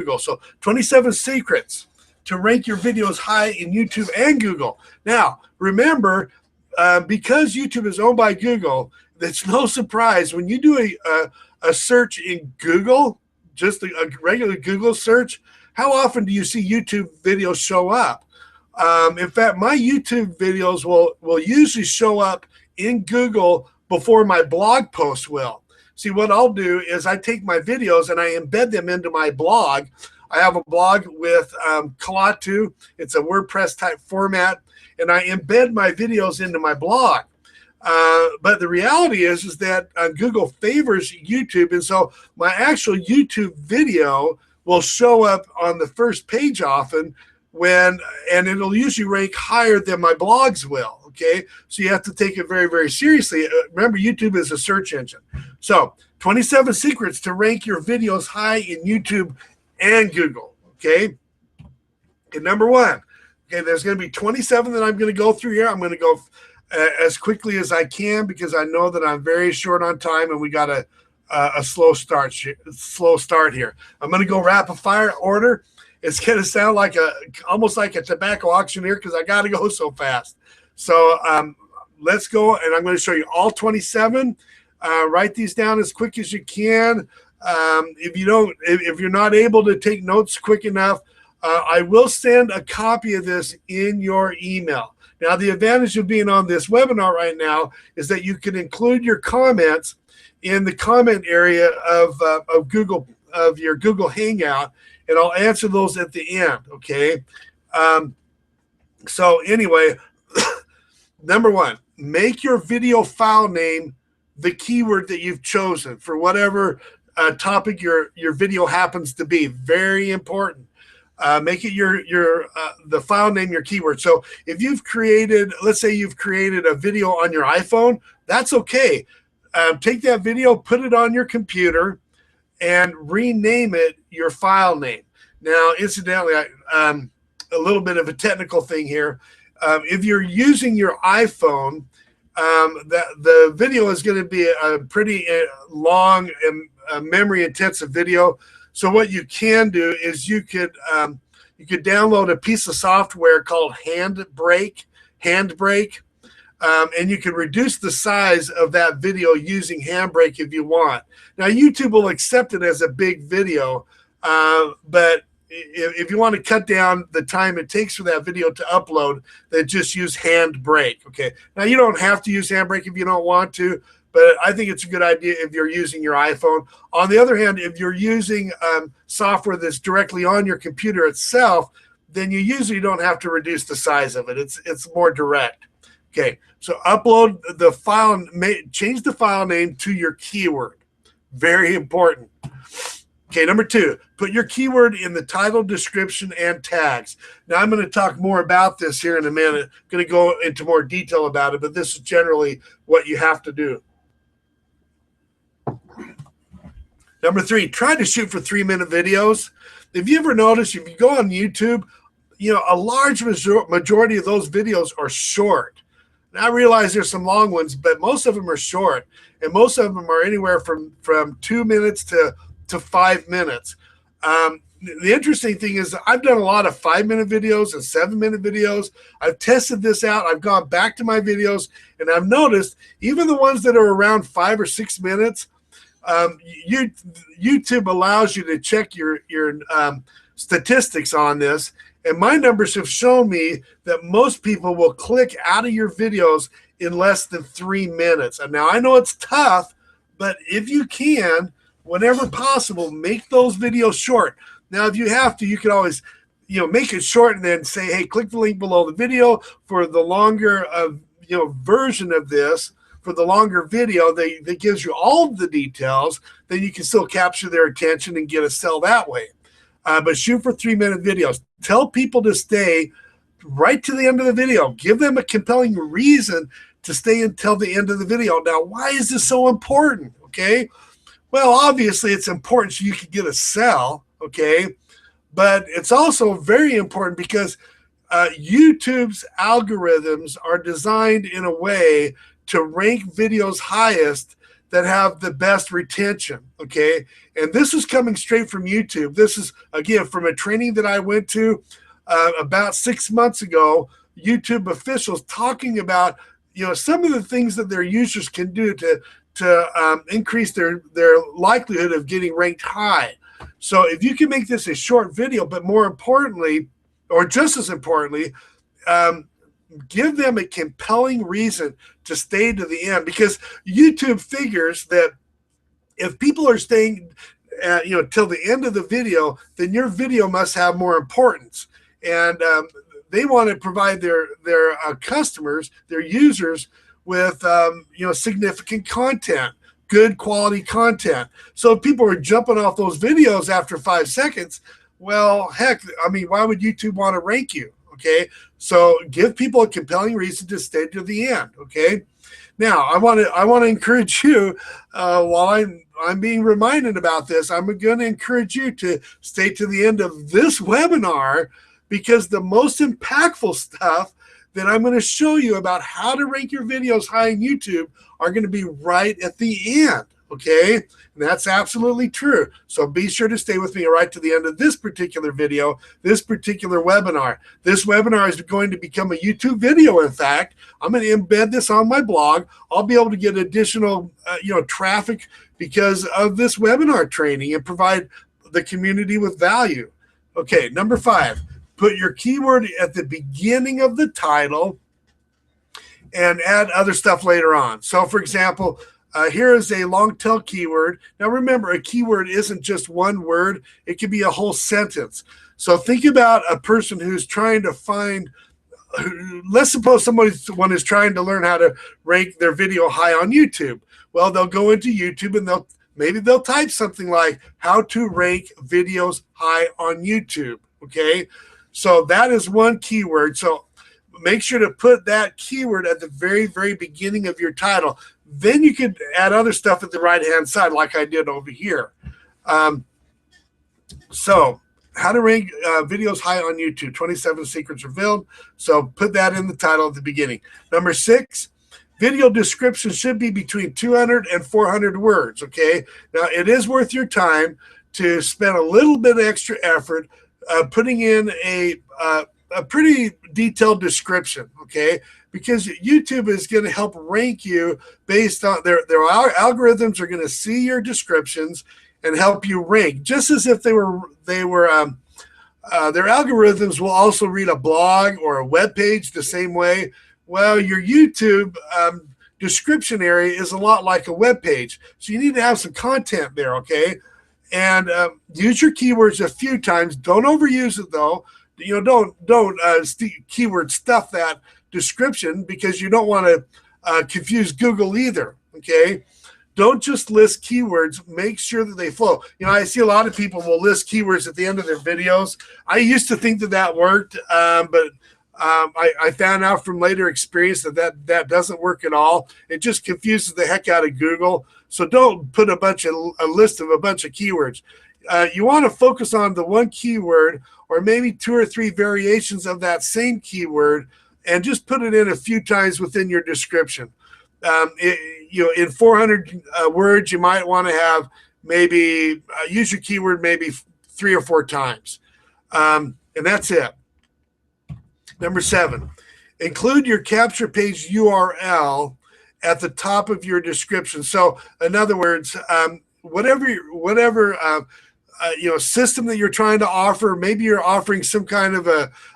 Google. So 27 secrets to rank your videos high in YouTube and Google. Now, remember, because YouTube is owned by Google, it's no surprise when you do a search in Google, just a regular Google search, how often do you see YouTube videos show up? In fact, my YouTube videos will usually show up in Google before my blog posts will. See, what I'll do is I take my videos and I embed them into my blog. I have a blog with Kalatu. It's a WordPress type format, and I embed my videos into my blog. But the reality is that Google favors YouTube, and so my actual YouTube video will show up on the first page often and it'll usually rank higher than my blogs will. Okay, so you have to take it very, very seriously. Remember, YouTube is a search engine. So 27 secrets to rank your videos high in YouTube and Google. Okay, number one. Okay, there's going to be 27 that I'm going to go through here. I'm going to go as quickly as I can because I know that I'm very short on time and we got a slow start here. I'm going to go rapid fire order. It's going to sound like almost like a tobacco auctioneer because I got to go so fast. So let's go, and I'm going to show you all 27. Write these down as quick as you can. If you're not able to take notes quick enough, I will send a copy of this in your email. Now, the advantage of being on this webinar right now is that you can include your comments in the comment area of your Google Hangout, and I'll answer those at the end. Okay. So anyway, number one, make your video file name the keyword that you've chosen for whatever topic your video happens to be. Very important. Make it the file name your keyword. So if you've created, let's say you've created a video on your iPhone, that's okay. Take that video, put it on your computer, and rename it your file name. Now, incidentally, a little bit of a technical thing here. If you're using your iPhone, the video is going to be a pretty long and memory-intensive video. So what you can do is you could download a piece of software called Handbrake, and you can reduce the size of that video using Handbrake if you want. Now, YouTube will accept it as a big video, but if you want to cut down the time it takes for that video to upload, then just use Handbrake. Okay. Now, you don't have to use Handbrake if you don't want to, but I think it's a good idea if you're using your iPhone. On the other hand, if you're using software that's directly on your computer itself, then you usually don't have to reduce the size of it. It's more direct. Okay, so upload the file, change the file name to your keyword. Very important. Okay, number two, put your keyword in the title, description, and tags. Now, I'm going to talk more about this here in a minute. I'm going to go into more detail about it, but this is generally what you have to do. Number three, try to shoot for 3-minute videos. If you ever notice, if you go on YouTube, a large majority of those videos are short. Now, I realize there's some long ones, but most of them are short, and most of them are anywhere from 2 minutes to 5 minutes. The interesting thing is I've done a lot of 5-minute videos and 7-minute videos. I've tested this out. I've gone back to my videos, and I've noticed even the ones that are around 5 or 6 minutes, YouTube allows you to check your statistics on this. And my numbers have shown me that most people will click out of your videos in less than 3 minutes. And now I know it's tough, but if you can, whenever possible, make those videos short. Now, if you have to, you can always, make it short and then say, hey, click the link below the video for the longer, version of this. For the longer video that gives you all of the details, then you can still capture their attention and get a sell that way. But shoot for 3-minute videos. Tell people to stay right to the end of the video. Give them a compelling reason to stay until the end of the video. Now, why is this so important? Okay. Well, obviously it's important so you can get a sell. Okay. But it's also very important because YouTube's algorithms are designed in a way to rank videos highest that have the best retention, okay? And this is coming straight from YouTube. This is, again, from a training that I went to about 6 months ago, YouTube officials talking about, some of the things that their users can do to increase their likelihood of getting ranked high. So if you can make this a short video, but more importantly, or just as importantly, give them a compelling reason to stay to the end, because YouTube figures that if people are staying till the end of the video, then your video must have more importance. And they want to provide their customers, their users, with significant content, good quality content. So if people are jumping off those videos after 5 seconds, well, heck, I mean, why would YouTube want to rank you? Okay, so give people a compelling reason to stay to the end. Okay, now I want to encourage you, while I'm being reminded about this, I'm going to encourage you to stay to the end of this webinar, because the most impactful stuff that I'm going to show you about how to rank your videos high in YouTube are going to be right at the end, okay? And that's absolutely true. So be sure to stay with me right to the end of this particular video, this particular webinar. This webinar is going to become a YouTube video, in fact. I'm going to embed this on my blog. I'll be able to get additional traffic because of this webinar training and provide the community with value. Okay, number 5. Put your keyword at the beginning of the title and add other stuff later on. So, for example, here is a long tail keyword. Now, remember, a keyword isn't just one word. It can be a whole sentence. So think about a person who's trying to find, let's suppose someone is trying to learn how to rank their video high on YouTube. Well, they'll go into YouTube and maybe they'll type something like how to rank videos high on YouTube, okay? So that is one keyword. So make sure to put that keyword at the very, very beginning of your title. Then you could add other stuff at the right-hand side like I did over here. So how to rank videos high on YouTube, 27 secrets revealed. So put that in the title at the beginning. Number 6, video description should be between 200 and 400 words, okay? Now, it is worth your time to spend a little bit of extra effort putting in a pretty detailed description, okay? Because YouTube is going to help rank you based on their algorithms are going to see your descriptions and help you rank, just as if their algorithms will also read a blog or a web page the same way. Well, your YouTube description area is a lot like a web page, so you need to have some content there, okay? And use your keywords a few times. Don't overuse it, though. Don't keyword stuff that description, because you don't want to confuse Google either, okay? Don't just list keywords. Make sure that they flow. I see a lot of people will list keywords at the end of their videos. I used to think that worked, but I found out from later experience that doesn't work at all. It just confuses the heck out of Google. So don't put a list of a bunch of keywords. You want to focus on the one keyword, or maybe 2 or 3 variations of that same keyword, and just put it in a few times within your description. In 400 words, you might want to have maybe use your keyword maybe 3 or 4 times, and that's it. Number 7, include your capture page URL at the top of your description. So, in other words, whatever system that you're trying to offer, maybe you're offering some kind of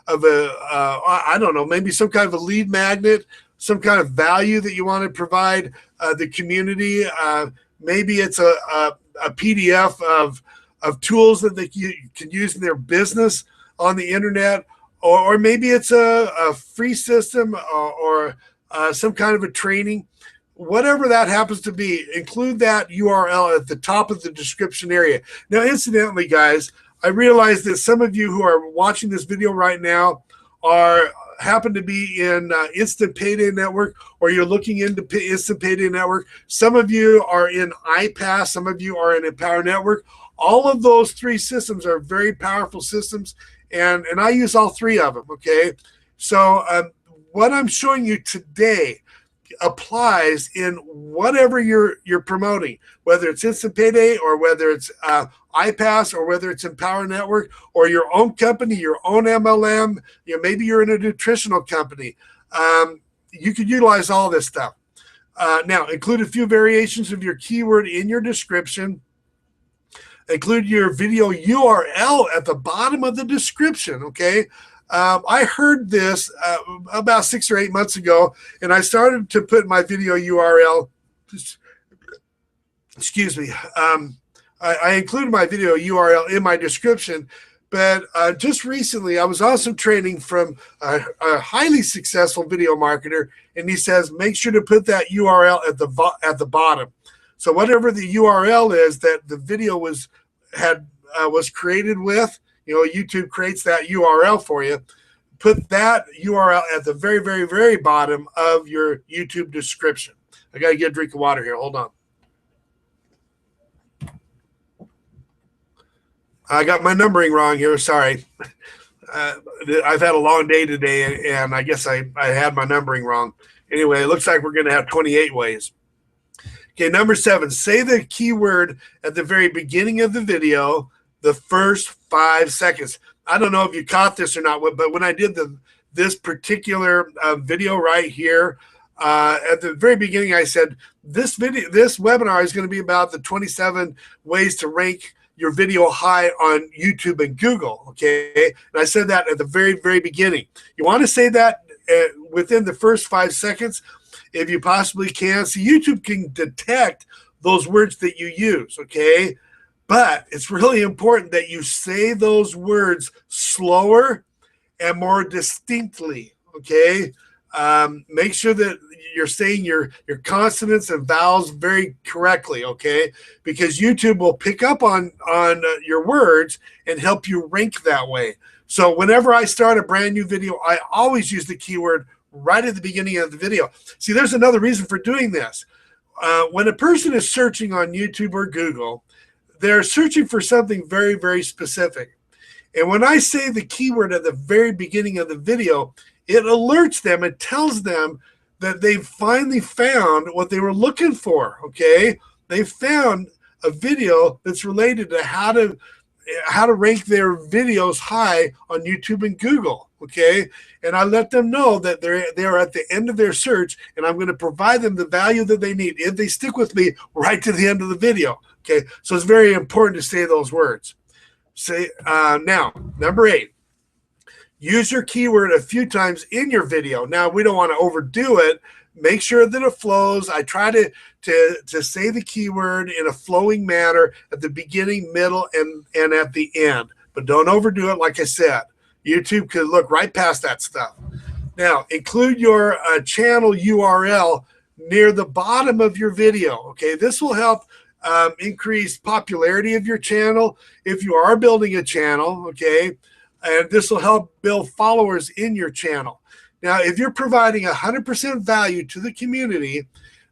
I don't know, maybe some kind of a lead magnet, some kind of value that you want to provide the community. Maybe it's a PDF of tools that they can use in their business on the internet, or maybe it's a free system or some kind of a training. Whatever that happens to be, include that URL at the top of the description area. Now, incidentally, guys, I realize that some of you who are watching this video right now happen to be in Instant Payday Network, or you're looking into Instant Payday Network. Some of you are in iPass. Some of you are in Empower Network. All of those 3 systems are very powerful systems, and I use all 3 of them, okay? So what I'm showing you today applies in whatever you're promoting, whether it's Instant Payday or whether it's iPass or whether it's Empower Network or your own company, your own MLM. Maybe you're in a nutritional company. You could utilize all this stuff. Now, include a few variations of your keyword in your description. Include your video URL at the bottom of the description, okay? I heard this about 6 or 8 months ago, and I started to put my video URL, excuse me, I included my video URL in my description, but just recently I was also training from a highly successful video marketer, and he says, make sure to put that URL at the bottom. So whatever the URL is that the video was created with, YouTube creates that URL for you. Put that URL at the very, very, very bottom of your YouTube description. I got to get a drink of water here. Hold on. I got my numbering wrong here. Sorry. I've had a long day today, and I guess I had my numbering wrong. Anyway, it looks like we're going to have 28 ways. Okay, number 7, say the keyword at the very beginning of the video, the first 5 seconds. I don't know if you caught this or not, but when I did this particular video right here, at the very beginning, I said this webinar is going to be about the 27 ways to rank your video high on YouTube and Google. Okay, and I said that at the very, very beginning. You want to say that within the first 5 seconds, if you possibly can. So YouTube can detect those words that you use. Okay. But it's really important that you say those words slower and more distinctly, okay? Make sure that you're saying your consonants and vowels very correctly, okay? Because YouTube will pick up on your words and help you rank that way. So whenever I start a brand new video, I always use the keyword right at the beginning of the video. See, there's another reason for doing this. When a person is searching on YouTube or Google, they're searching for something very, very specific. And when I say the keyword at the very beginning of the video, it alerts them, it tells them that they've finally found what they were looking for, okay? They found a video that's related to how to rank their videos high on YouTube and Google, okay? And I let them know that they're at the end of their search, and I'm going to provide them the value that they need if they stick with me right to the end of the video, okay? So it's very important to say those words. Now, number 8. Use your keyword a few times in your video. Now, we don't want to overdo it. Make sure that it flows. I try to say the keyword in a flowing manner at the beginning, middle, and at the end. But don't overdo it, like I said. YouTube could look right past that stuff. Now, include your channel URL near the bottom of your video. Okay, this will help increase popularity of your channel if you are building a channel, okay? And this will help build followers in your channel. Now, if you're providing 100% value to the community,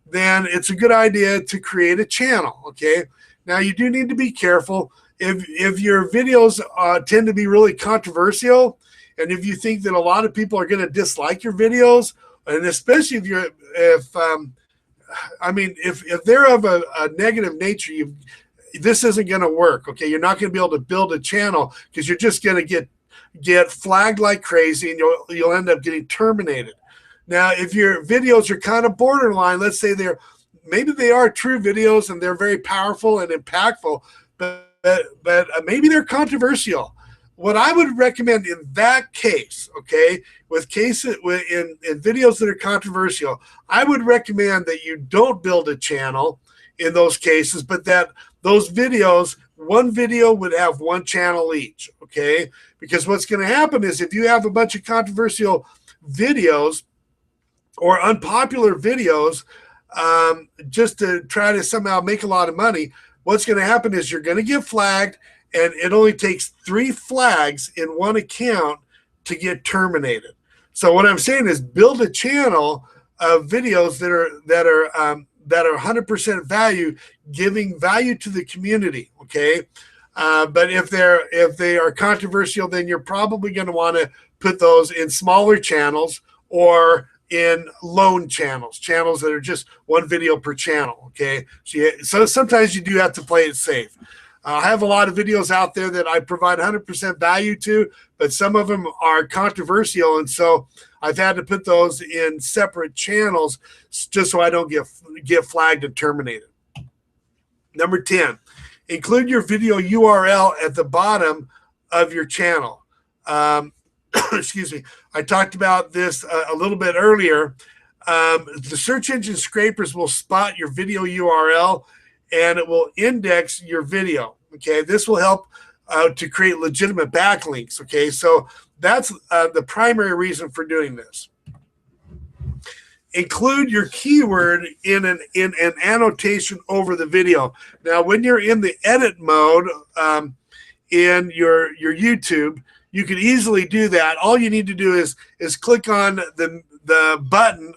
then it's a good idea to create a channel, okay? Now, you do need to be careful. If your videos tend to be really controversial, and if you think that a lot of people are going to dislike your videos, and especially if they're of a negative nature, this isn't going to work, okay? You're not going to be able to build a channel because you're just going to get flagged like crazy, and you'll end up getting terminated. Now, if your videos are kind of borderline, let's say maybe they are true videos and they're very powerful and impactful, but maybe they're controversial. What I would recommend in that case, okay, in videos that are controversial, I would recommend that you don't build a channel in those cases, but that those videos, one video would have one channel each, okay? Because what's going to happen is if you have a bunch of controversial videos or unpopular videos just to try to somehow make a lot of money, what's going to happen is you're going to get flagged, and it only takes 3 flags in one account to get terminated. So what I'm saying is build a channel of videos that are 100% value, giving value to the community, okay? But if they are controversial, then you're probably going to want to put those in smaller channels or in lone channels, channels that are just one video per channel. Okay, so sometimes you do have to play it safe. I have a lot of videos out there that I provide 100% value to, but some of them are controversial, and so I've had to put those in separate channels just so I don't get flagged and terminated. Number 10, include your video URL at the bottom of your channel. Excuse me. I talked about this a little bit earlier. The search engine scrapers will spot your video URL and it will index your video. Okay, this will help to create legitimate backlinks. Okay, so that's the primary reason for doing this. Include your keyword in an annotation over the video. Now, when you're in the edit mode in your YouTube, you can easily do that. All you need to do is click on the button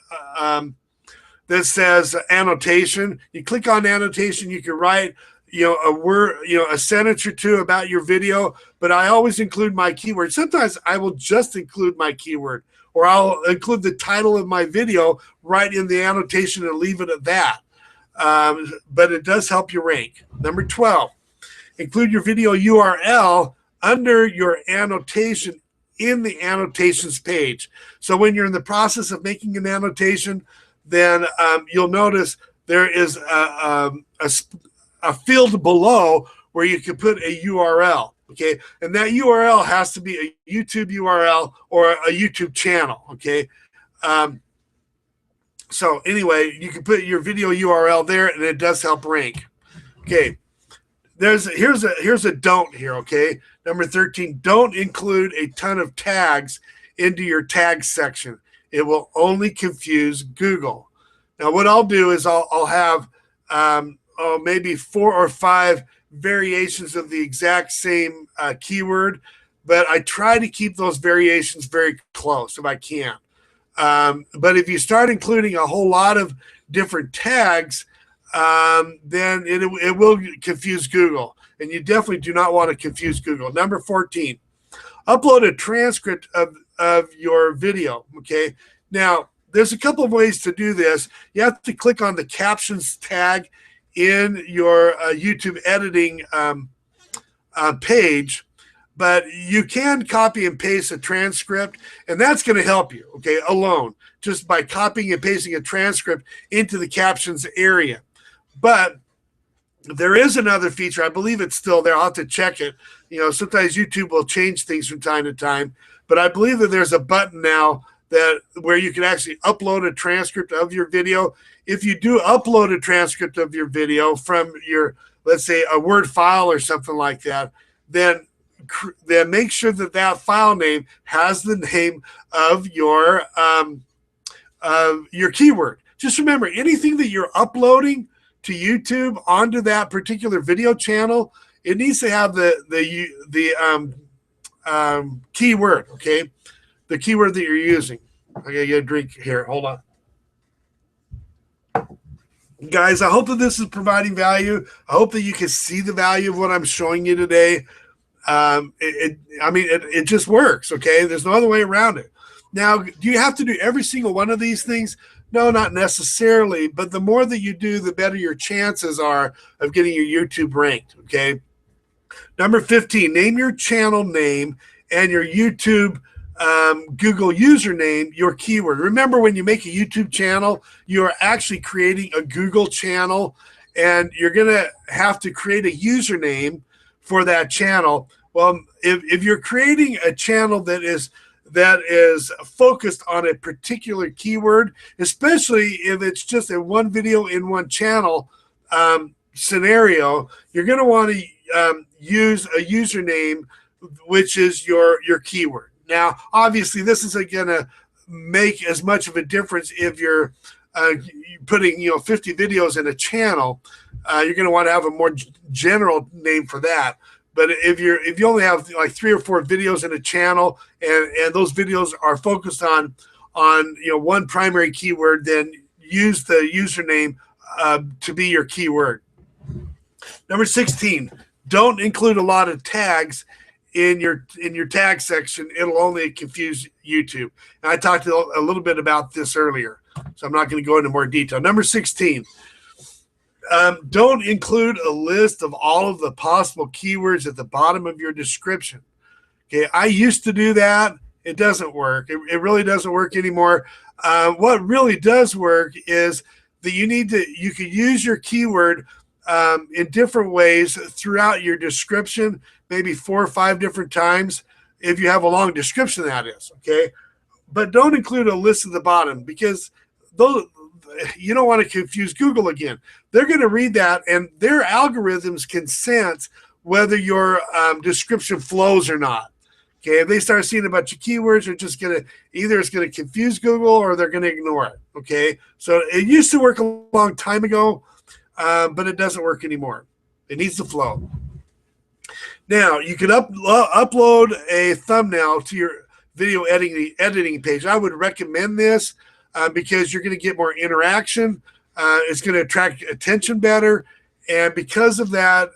that says annotation. You click on annotation, you can write a word, a sentence or two about your video, but I always include my keyword. Sometimes I will just include my keyword, or I'll include the title of my video right in the annotation and leave it at that. But it does help you rank. Number 12, include your video URL under your annotation in the annotations page. So when you're in the process of making an annotation, then you'll notice there is a field below where you can put a URL. Okay, and that URL has to be a YouTube URL or a YouTube channel. Okay, so anyway, you can put your video URL there, and it does help rank. Okay, here's a don't here. Okay, number 13, don't include a ton of tags into your tags section. It will only confuse Google. Now, what I'll do is I'll have maybe 4 or 5 variations of the exact same keyword, but I try to keep those variations very close if I can. But if you start including a whole lot of different tags, then it will confuse Google, and you definitely do not want to confuse Google. Number 14, upload a transcript of your video. Okay, now there's a couple of ways to do this. You have to click on the captions tag in your YouTube editing page, but you can copy and paste a transcript, and that's going to help you, okay, alone, just by copying and pasting a transcript into the captions area. But there is another feature. I believe it's still there. I'll have to check it. Sometimes YouTube will change things from time to time, but I believe that there's a button now where you can actually upload a transcript of your video. If you do upload a transcript of your video from your, let's say, a Word file or something like that, then make sure that file name has the name of your keyword. Just remember, anything that you're uploading to YouTube onto that particular video channel, it needs to have the keyword. Okay, the keyword that you're using. I gotta get a drink here. Hold on. Guys, I hope that this is providing value. I hope that you can see the value of what I'm showing you today. It just works, okay? There's no other way around it. Now, do you have to do every single one of these things? No, not necessarily, but the more that you do, the better your chances are of getting your YouTube ranked, okay? Number 15, name your channel name and your YouTube Google username your keyword. Remember, when you make a YouTube channel, you are actually creating a Google channel, and you're going to have to create a username for that channel. Well, if you're creating a channel that is focused on a particular keyword, especially if it's just a one video in one channel scenario, you're going to want to use a username which is your keyword. Now, obviously, this isn't going to make as much of a difference if you're putting 50 videos in a channel. You're going to want to have a more general name for that. But if you only have like 3 or 4 videos in a channel, and those videos are focused on one primary keyword, then use the username to be your keyword. Number 16, don't include a lot of tags in your tag section, it'll only confuse YouTube. And I talked a little bit about this earlier, so I'm not going to go into more detail. Number 16, don't include a list of all of the possible keywords at the bottom of your description. Okay, I used to do that. It doesn't work. It really doesn't work anymore. What really does work is that you can use your keyword in different ways throughout your description, maybe 4 or 5 different times, if you have a long description, that is, okay? But don't include a list at the bottom, because those, you don't want to confuse Google again. They're going to read that, and their algorithms can sense whether your description flows or not. Okay, if they start seeing a bunch of keywords, they're just going to, either it's going to confuse Google or they're going to ignore it. Okay, so it used to work a long time ago, but it doesn't work anymore. It needs to flow. Now, you can upload a thumbnail to your video editing page. I would recommend this because you're going to get more interaction. It's going to attract attention better. And because of that,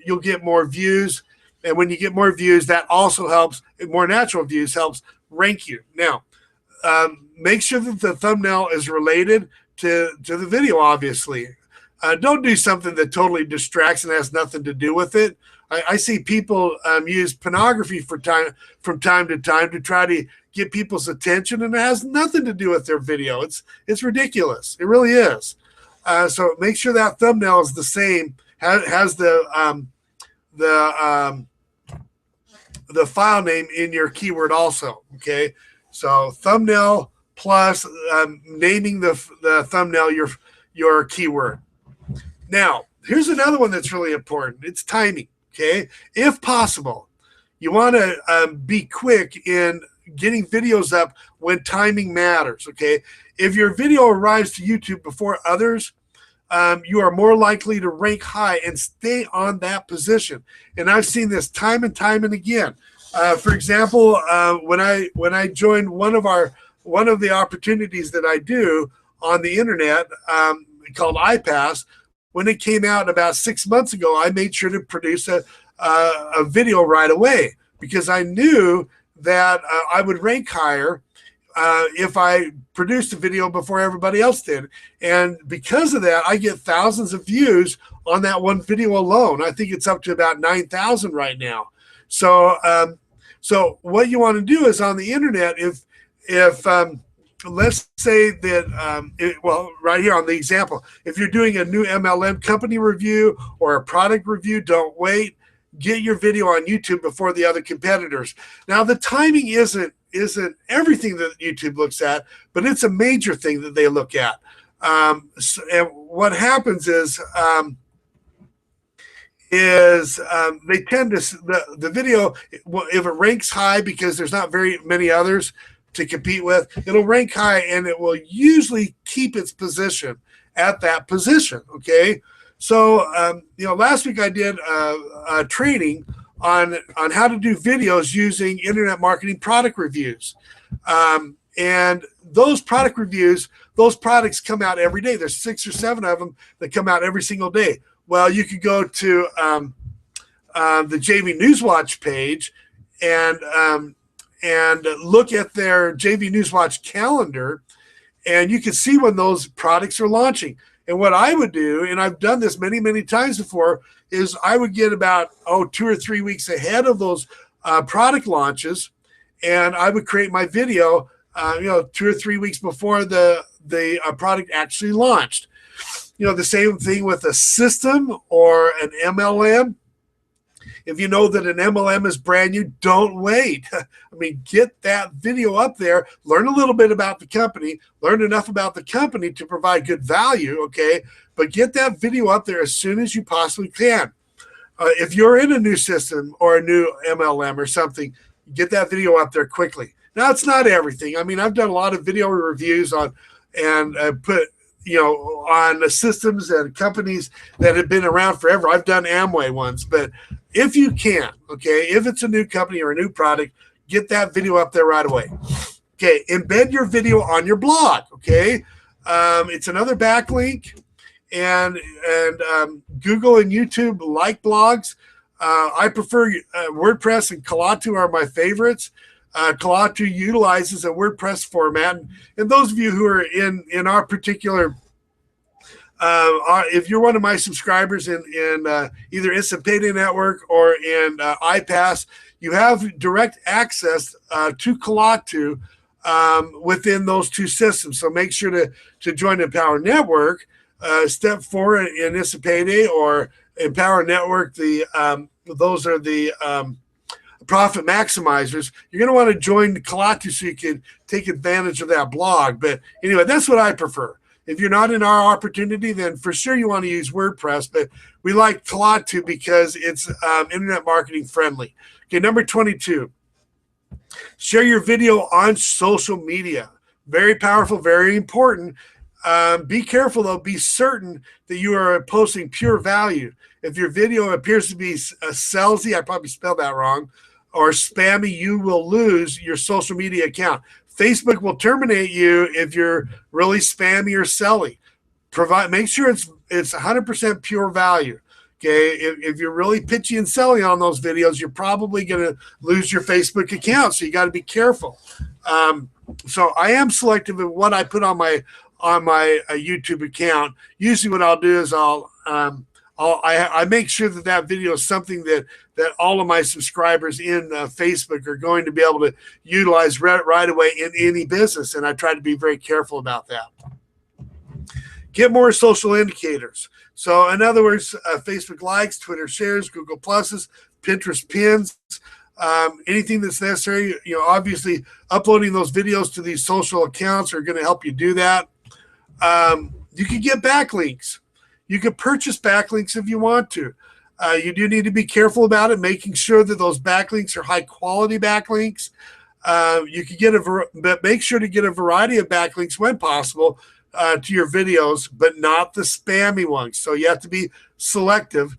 you'll get more views. And when you get more views, that also helps. More natural views helps rank you. Now, make sure that the thumbnail is related to the video, obviously. Don't do something that totally distracts and has nothing to do with it. I see people use pornography from time to time to try to get people's attention, and it has nothing to do with their video. It's ridiculous. It really is. So make sure that thumbnail is the same, has the file name in your keyword also. Okay, so thumbnail plus naming the thumbnail your keyword. Now, here's another one that's really important. It's timing. Okay, if possible, you want to be quick in getting videos up when timing matters. Okay, if your video arrives to YouTube before others, you are more likely to rank high and stay on that position. And I've seen this time and time and again. For example, when I joined one of the opportunities that I do on the internet called iPass, when it came out about 6 months ago, I made sure to produce a video right away, because I knew that I would rank higher if I produced a video before everybody else did. And because of that, I get thousands of views on that one video alone. I think it's up to about 9,000 right now. So so what you want to do is, on the internet, if let's say that, well, right here on the example, if you're doing a new MLM company review or a product review, don't wait. Get your video on YouTube before the other competitors. Now, the timing isn't everything that YouTube looks at, but it's a major thing that they look at. And what happens is they tend to, the video, if it ranks high because there's not very many others to compete with, it'll rank high, and it will usually keep its position at that position. Okay, so last week I did a training on how to do videos using internet marketing product reviews, and those product reviews, those products come out every day. There's 6 or 7 of them that come out every single day. Well, you could go to the JV Newswatch page and look at their JV Newswatch calendar, and you can see when those products are launching. And what I would do, and I've done this many, many times before, is I would get about 2 or 3 weeks ahead of those product launches, and I would create my video 2 or 3 weeks before the product actually launched. The same thing with a system or an MLM. If you know that an MLM is brand new, don't wait. I mean, get that video up there, learn a little bit about the company, learn enough about the company to provide good value, okay? But get that video up there as soon as you possibly can. If you're in a new system or a new MLM or something, get that video up there quickly. Now, it's not everything. I mean, I've done a lot of video reviews on the systems and companies that have been around forever. I've done Amway ones, but if you can, okay, if it's a new company or a new product, get that video up there right away. Okay, embed your video on your blog, okay? It's another backlink, and Google and YouTube like blogs. I prefer WordPress, and Kalatu are my favorites. Kalatu utilizes a WordPress format. And those of you who are in our particular, if you're one of my subscribers in either Instant Payday Network or in iPass, you have direct access to Kalatu within those two systems. So make sure to join Empower Network. Step 4 in Instant Payday or Empower Network, those are the profit maximizers. You're going to want to join Kalatu so you can take advantage of that blog. But anyway, that's what I prefer. If you're not in our opportunity, then for sure you want to use WordPress. But we like Kalatu because it's internet marketing friendly. Okay, number 22. Share your video on social media. Very powerful, very important. Be careful, though. Be certain that you are posting pure value. If your video appears to be salesy, I probably spelled that wrong, or spammy, you will lose your social media account. Facebook will terminate you if you're really spammy or selly. Make sure it's 100% pure value. Okay, if you're really pitchy and selling on those videos, you're probably going to lose your Facebook account. So you got to be careful. So I am selective in what I put on my YouTube account. Usually, what I'll do is I make sure that video is something that all of my subscribers in Facebook are going to be able to utilize right away in any business, and I try to be very careful about that. Get more social indicators. So in other words, Facebook likes, Twitter shares, Google Pluses, Pinterest pins, anything that's necessary. Obviously uploading those videos to these social accounts are going to help you do that. You can get backlinks. You can purchase backlinks if you want to. You do need to be careful about it, making sure that those backlinks are high quality backlinks. You can but make sure to get a variety of backlinks when possible to your videos, but not the spammy ones. So you have to be selective.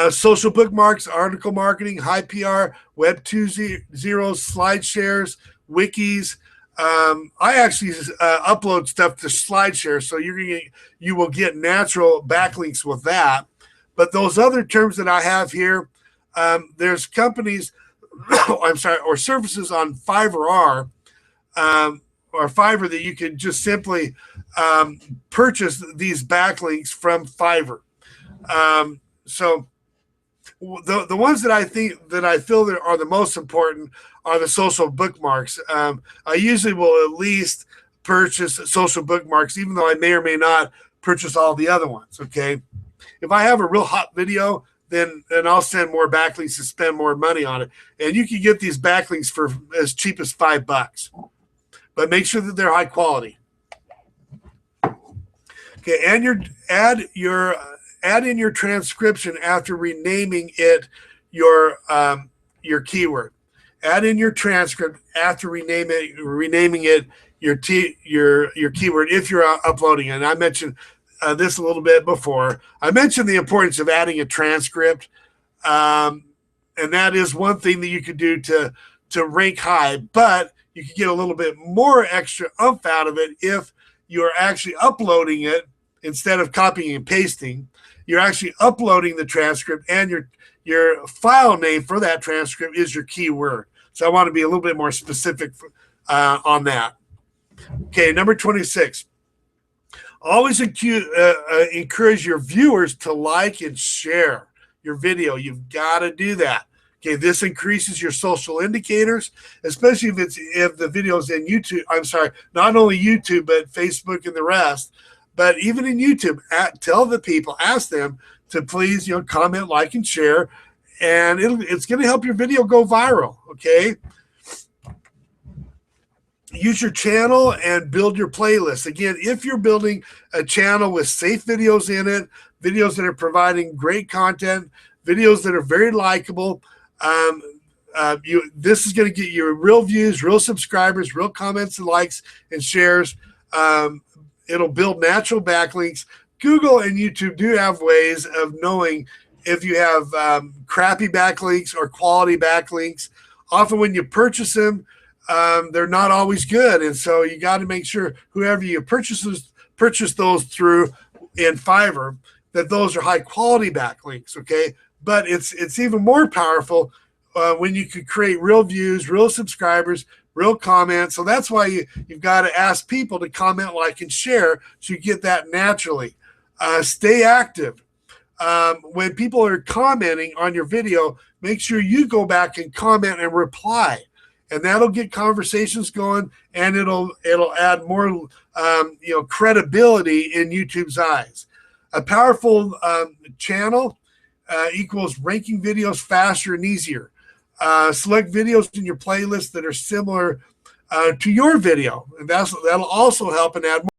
Social bookmarks, article marketing, high PR, Web 2.0, slide shares, wikis. I actually upload stuff to SlideShare, so you will get natural backlinks with that. But those other terms that I have here, there's companies, or services on Fiverr or Fiverr that you can just simply purchase these backlinks from Fiverr. So the ones that I feel that are the most important are the social bookmarks. I usually will at least purchase social bookmarks, even though I may or may not purchase all the other ones. Okay, if I have a real hot video, then I'll send more backlinks and spend more money on it. And you can get these backlinks for as cheap as $5, but make sure that they're high quality. Okay, and add in your transcription after renaming it your keyword. Add in your transcript after renaming it your keyword if you're uploading it. And I mentioned this a little bit before. I mentioned the importance of adding a transcript, and that is one thing that you could do to rank high. But you could get a little bit more extra oomph out of it if you're actually uploading it instead of copying and pasting. You're actually uploading the transcript, and your file name for that transcript is your keyword. So I want to be a little bit more specific on that. Okay, number 26. Always encourage your viewers to like and share your video. You've got to do that. Okay, this increases your social indicators, especially if the video is in YouTube. I'm sorry, not only YouTube, but Facebook and the rest. But even in YouTube, tell the people, ask them to please, comment, like, and share, and it's going to help your video go viral. Okay. Use your channel and build your playlist. Again, if you're building a channel with safe videos in it, videos that are providing great content, videos that are very likable, this is going to get you real views, real subscribers, real comments and likes and shares. It'll build natural backlinks. Google and YouTube do have ways of knowing if you have crappy backlinks or quality backlinks. Often when you purchase them, they're not always good. And so you got to make sure whoever you purchase those through in Fiverr, that those are high quality backlinks. Okay. but it's even more powerful when you could create real views, real subscribers, real comments. So that's why you've got to ask people to comment, like, and share, so you get that naturally. Stay active. When people are commenting on your video, make sure you go back and comment and reply, and that'll get conversations going, and it'll add more credibility in YouTube's eyes. A powerful channel equals ranking videos faster and easier. Select videos in your playlist that are similar to your video, and that'll also help and add more.